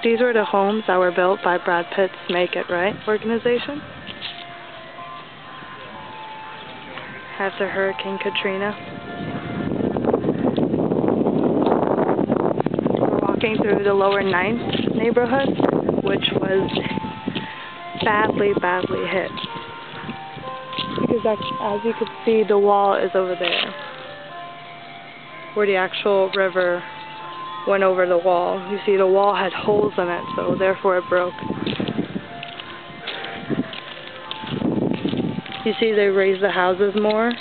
These were the homes that were built by Brad Pitt's Make It Right organization after Hurricane Katrina. We're walking through the Lower 9th neighborhood, which was badly hit. Because as you can see, the wall is over there, where the actual river went over the wall. You see the wall had holes in it, so therefore it broke. You see they raised the houses more.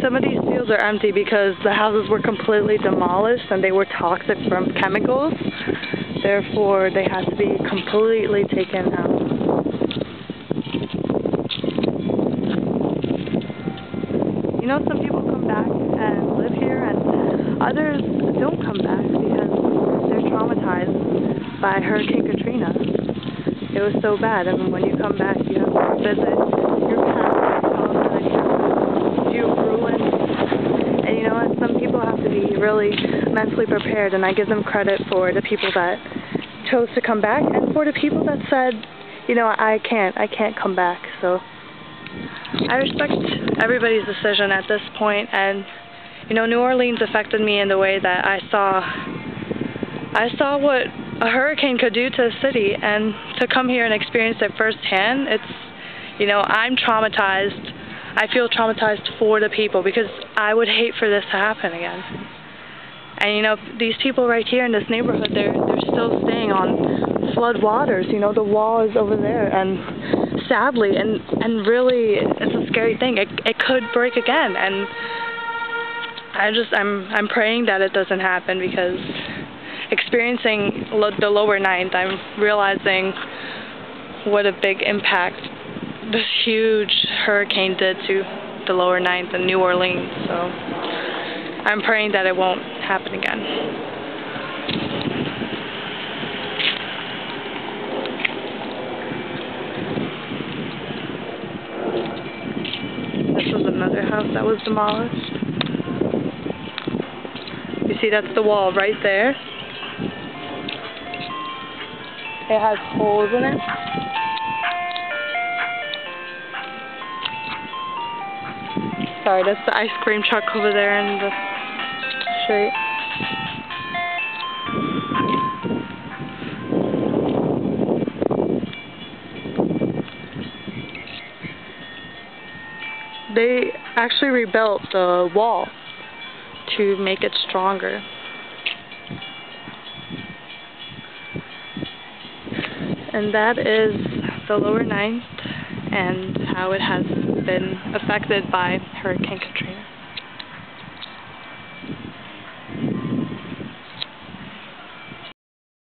Some of these fields are empty because the houses were completely demolished and they were toxic from chemicals. Therefore, they had to be completely taken out. You know, some people come back and live here and others don't come back because they're traumatized by Hurricane Katrina. It was so bad, and when you come back, you have to visit your past, your ruins. And you know what? Some people have to be really mentally prepared, and I give them credit for the people that chose to come back, and for the people that said, you know, I can't come back. So I respect everybody's decision at this point, and you know, New Orleans affected me in the way that I saw what a hurricane could do to a city, and to come here and experience it firsthand, it's, you know, I'm traumatized. I feel traumatized for the people because I would hate for this to happen again. And you know, these people right here in this neighborhood, they're still staying on flood waters. You know, the wall is over there, and sadly, and really, it's a scary thing. It could break again, and I'm praying that it doesn't happen, because experiencing the Lower 9th, I'm realizing what a big impact this huge hurricane did to the Lower 9th and New Orleans. So I'm praying that it won't happen again. This was another house that was demolished. You see, that's the wall right there. It has holes in it. Sorry, that's the ice cream truck over there in the street. They actually rebuilt the wall to make it stronger. And that is the Lower 9th and how it has been affected by Hurricane Katrina.